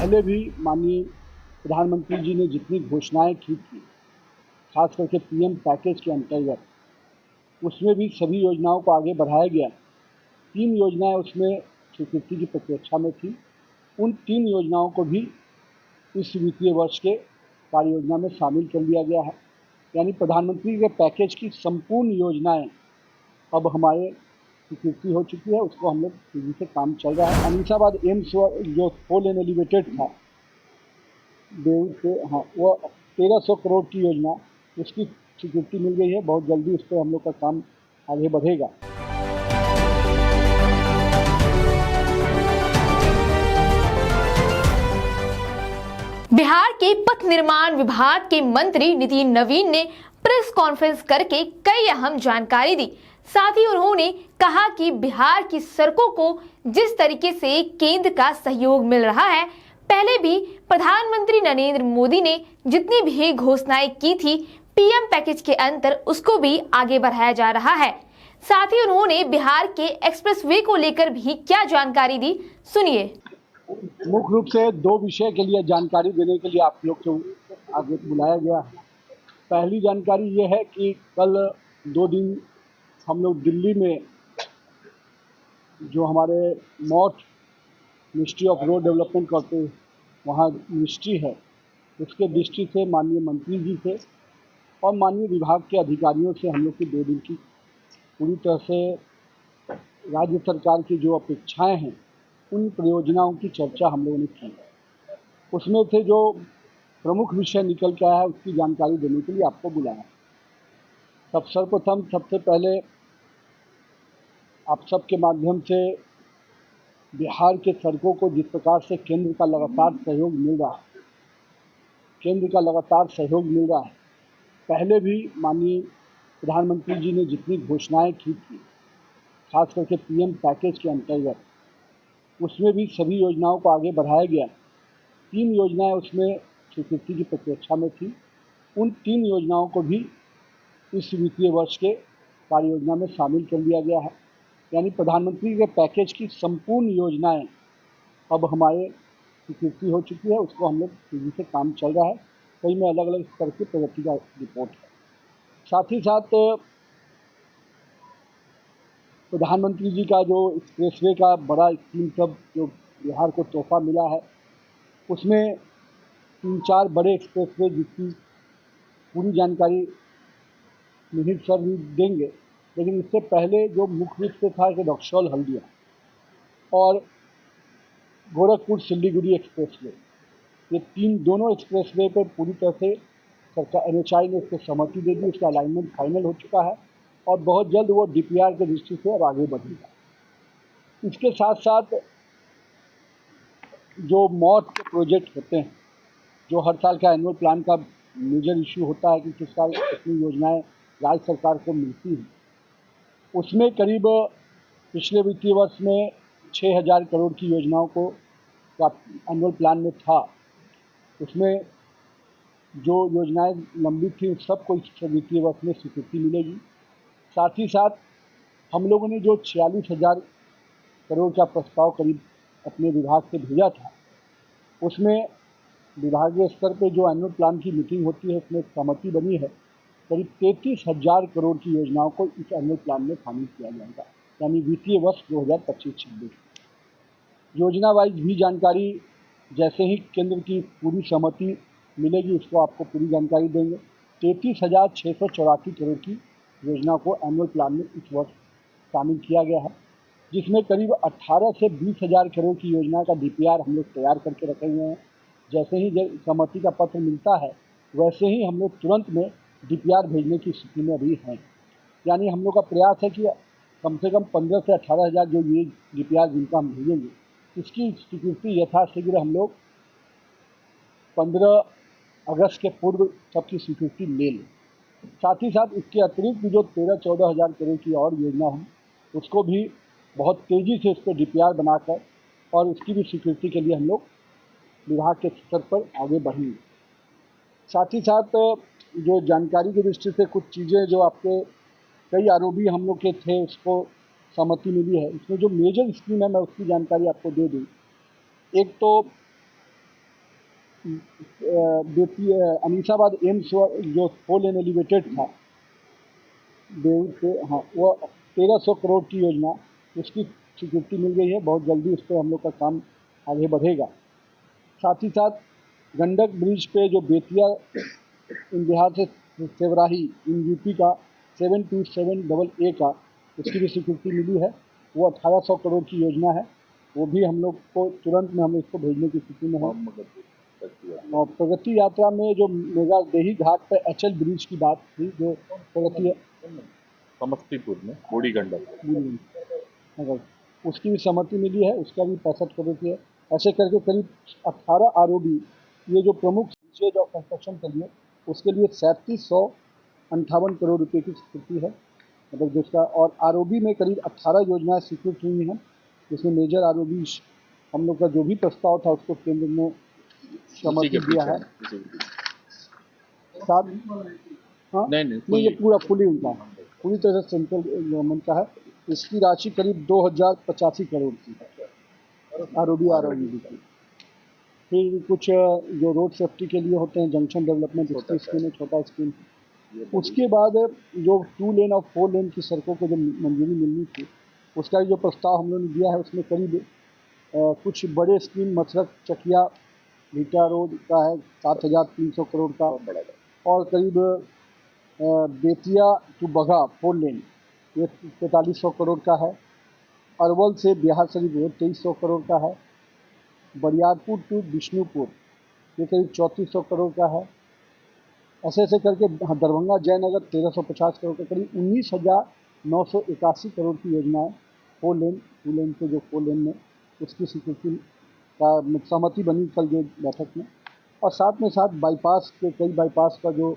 पहले भी माननीय प्रधानमंत्री जी ने जितनी घोषणाएं की थी, खास करके पीएम पैकेज के अंतर्गत, उसमें भी सभी योजनाओं को आगे बढ़ाया गया। 3 योजनाएं उसमें स्वीकृति की प्रतीक्षा में थी। उन 3 योजनाओं को भी इस वित्तीय वर्ष के कार्य योजना में शामिल कर लिया गया है। यानी प्रधानमंत्री के पैकेज की संपूर्ण योजनाएं अब हमारे स्वीकृति हो चुकी है, उसको हम लोग तेजी से काम चल रहा है। अनीसाबाद एम्स जो 4 लेन एलिवेटेड था बेउर से, हाँ, वो 1300 करोड़ की योजना, उसकी स्वीकृति मिल गई है। बहुत जल्दी उस पर हम लोग का काम आगे बढ़ेगा। बिहार के पथ निर्माण विभाग के मंत्री नितिन नवीन ने प्रेस कॉन्फ्रेंस करके कई अहम जानकारी दी। साथ ही उन्होंने कहा कि बिहार की सड़कों को जिस तरीके से केंद्र का सहयोग मिल रहा है, पहले भी प्रधानमंत्री नरेंद्र मोदी ने जितनी भी घोषणाएं की थी पीएम पैकेज के अंतर, उसको भी आगे बढ़ाया जा रहा है। साथ ही उन्होंने बिहार के एक्सप्रेसवे को लेकर भी क्या जानकारी दी, सुनिए। मुख्य रूप से 2 विषय के लिए जानकारी देने के लिए आप लोग को आगे बुलाया गया है। पहली जानकारी ये है कि कल 2 दिन हम लोग दिल्ली में जो हमारे मॉट मिनिस्ट्री ऑफ रोड डेवलपमेंट करते वहाँ मिनिस्ट्री है, उसके दृष्टि से माननीय मंत्री जी से और माननीय विभाग के अधिकारियों से हम लोग की 2 दिन की पूरी तरह से राज्य सरकार की जो अपेक्षाएं हैं, उन परियोजनाओं की चर्चा हम लोगों ने की। उसमें से जो प्रमुख विषय निकल के आया है, उसकी जानकारी देने के लिए आपको बुलाया। सर्वप्रथम सबसे पहले आप सबके माध्यम से बिहार के सड़कों को जिस प्रकार से केंद्र का लगातार सहयोग मिल रहा है, पहले भी माननीय प्रधानमंत्री जी ने जितनी घोषणाएं की थी, खास करके पीएम पैकेज के अंतर्गत, उसमें भी सभी योजनाओं को आगे बढ़ाया गया। 3 योजनाएं उसमें स्वीकृति की प्रतीक्षा में थी। उन 3 योजनाओं को भी इस वित्तीय वर्ष के कार्य योजना में शामिल कर लिया गया है। यानी प्रधानमंत्री के पैकेज की संपूर्ण योजनाएं अब हमारे स्वीकृति हो चुकी है, उसको हम लोग तेजी से काम चल रहा है। कई में अलग अलग स्तर की प्रगति का रिपोर्ट है। साथ ही साथ प्रधानमंत्री जी का जो एक्सप्रेसवे का बड़ा स्कीम सब जो बिहार को तोहफा मिला है, उसमें 3-4 बड़े एक्सप्रेसवे जिसकी पूरी जानकारी मिहिर सर भी देंगे, लेकिन इससे पहले जो मुख्य रूप से था कि रक्सौल हल्दिया और गोरखपुर सिल्लीगुड़ी एक्सप्रेसवे, ये दोनों एक्सप्रेसवे पर पूरी तरह से सरकार NHAI ने उसको सहमति दे दी। उसका अलाइनमेंट फाइनल हो चुका है और बहुत जल्द वो DPR के दृष्टि से अब आगे बढ़ेगा। इसके साथ साथ जो मॉट के प्रोजेक्ट होते हैं, जो हर साल का एनुअल प्लान का मेजर इश्यू होता है कि किस साल कितनी योजनाएं राज्य सरकार को मिलती हैं, उसमें करीब पिछले वित्तीय वर्ष में 6000 करोड़ की योजनाओं को का एनुअल प्लान में था। उसमें जो योजनाएं लंबित थी सबको इस वित्तीय वर्ष में स्वीकृति मिलेगी। साथ ही साथ हम लोगों ने जो 46,000 करोड़ का प्रस्ताव करीब अपने विभाग से भेजा था, उसमें विभागीय स्तर पे जो एनुअल प्लान की मीटिंग होती है, उसमें सहमति बनी है। करीब 33,000 करोड़ की योजनाओं को इस एनुअल प्लान में शामिल किया जाएगा, यानी वित्तीय वर्ष 2025-26। योजना वाइज भी जानकारी जैसे ही केंद्र की पूरी सहमति मिलेगी, उसको आपको पूरी जानकारी देंगे। 33,684 करोड़ की योजना को एनुअल प्लान में इस वर्ष शामिल किया गया है, जिसमें करीब 18 से 20,000 करोड़ की योजना का DPR हम लोग तैयार करके रखे हुए हैं। जैसे ही सहमति का पत्र मिलता है, वैसे ही हम लोग तुरंत में DPR भेजने की स्थिति में अभी हैं। यानी हम लोग का प्रयास है कि कम से कम 15 से 18,000 जो ये DPR जिनका हम भेजेंगे, इसकी स्वीकृति यथाशीघ्र हम लोग 15 अगस्त के पूर्व सबकी स्वीकृति ले लें। साथ ही साथ इसके अतिरिक्त जो 13-14 हज़ार करोड़ की और योजना है, उसको भी बहुत तेज़ी से उस पर DPR बनाकर और उसकी भी स्वीकृति के लिए हम लोग विभाग के स्तर पर आगे बढ़ेंगे। साथ ही साथ जो जानकारी की दृष्टि से कुछ चीज़ें जो आपके कई आरोपी हम लोग के थे, उसको सहमति मिली है। इसमें जो मेजर स्कीम है, मैं उसकी जानकारी आपको दे दूँ। एक तो अमीनाबाद एम्स जो 4 लेन एलिवेटेड था बेउर से, हाँ, वो 1300 करोड़ की योजना, उसकी स्वीकृति मिल गई है। बहुत जल्दी उस पर हम लोग का काम आगे बढ़ेगा। साथ ही साथ गंडक ब्रिज पे जो बेतिया इन बिहार से सेवराही इन यूपी का 727AA का, उसकी भी स्वीकृति मिली है। वो 1800 करोड़ की योजना है। वो भी हम लोग को तुरंत में हम इसको भेजने की स्थिति में है। और प्रगति यात्रा में जो मेगा देही घाट पर HL ब्रिज की बात थी, जो प्रगति समस्तीपुर में बूढ़ी गंडक, अगर उसकी भी सहमति मिली है, उसका भी 65 करोड़ की है। ऐसे करके करीब 18 ROB, ये जो प्रमुख स्टेज ऑफ कंस्ट्रक्शन के लिए, उसके लिए 3758 करोड़ रुपए की स्वीकृति है, मतलब जिसका। और ROB में करीब 18 योजनाएं स्वीकृत हुई हैं, जिसमें मेजर ROB हम लोग का जो भी प्रस्ताव था उसको केंद्र ने सहमति दिया है। साथ हाँ नहीं, ये पूरा फुली उनका पूरी तरह से सेंट्रल गवर्नमेंट का है। इसकी राशि करीब 2085 करोड़ की ROB की। फिर कुछ जो रोड सेफ्टी के लिए होते हैं, जंक्शन डेवलपमेंट, उसकी स्कीम है, छोटा स्कीम। उसके बाद जो 2 लेन और 4 लेन की सड़कों को जो मंजूरी मिलनी थी, उसका जो प्रस्ताव हम लोगों ने दिया है, उसमें करीब कुछ बड़े स्कीम मसरत चकिया भीटा रोड का है 7300 करोड़ का, और करीब बेतिया टू बघा 4 लेन ये 4300 करोड़ का है। अरवल से बिहार शरीफ रोड 2300 करोड़ का है। बरियारपुर टू विष्णुपुर ये करीब 3400 करोड़ का है। ऐसे ऐसे करके दरभंगा जयनगर 1350 करोड़ का, करीब 19,981 करोड़ की योजनाएं 4 लेन 2 लेन के जो 4 लेन में, उसकी स्वीकृति का सहमति बनी कल जो बैठक में। और साथ में साथ बाईपास के कई बाईपास का जो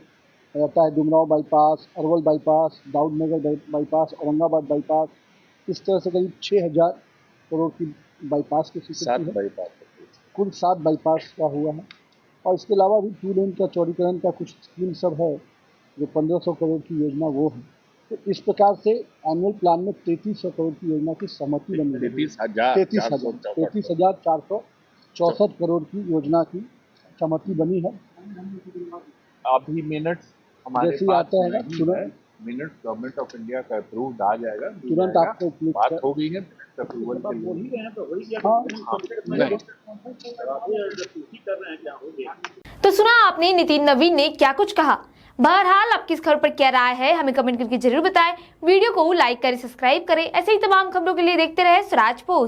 रहता है, Dumraon bypass, Arwal bypass, Daudnagar bypass, Aurangabad bypass, इस तरह से करीब 6000 करोड़ की बाईपास की स्वीकृति है। कुल 7 बाईपास का हुआ है। और इसके अलावा भी 2 लेन का चौड़ीकरण का कुछ स्कीम सब है, जो 1500 करोड़ की योजना वो है। तो इस प्रकार से एनुअल प्लान में 3300 करोड़ की योजना की सहमति बनी है। 33,464 करोड़ की योजना की सहमति बनी है। अभी मिनट्स हमारे जैसे पास आता है ना, नहीं तुरंत है। मिनट्स गवर्नमेंट ऑफ इंडिया का अप्रूव्ड आ जाएगा, तुरंत आपको बात हो गई है अप्रूवल के लिए। तो सुना आपने नितिन नवीन ने क्या कुछ कहा। बहरहाल आपकी इस खबर पर क्या राय है, हमें कमेंट करके जरूर बताएं। वीडियो को लाइक करें, सब्सक्राइब करें। ऐसे ही तमाम खबरों के लिए देखते रहे स्वराज पोस्ट।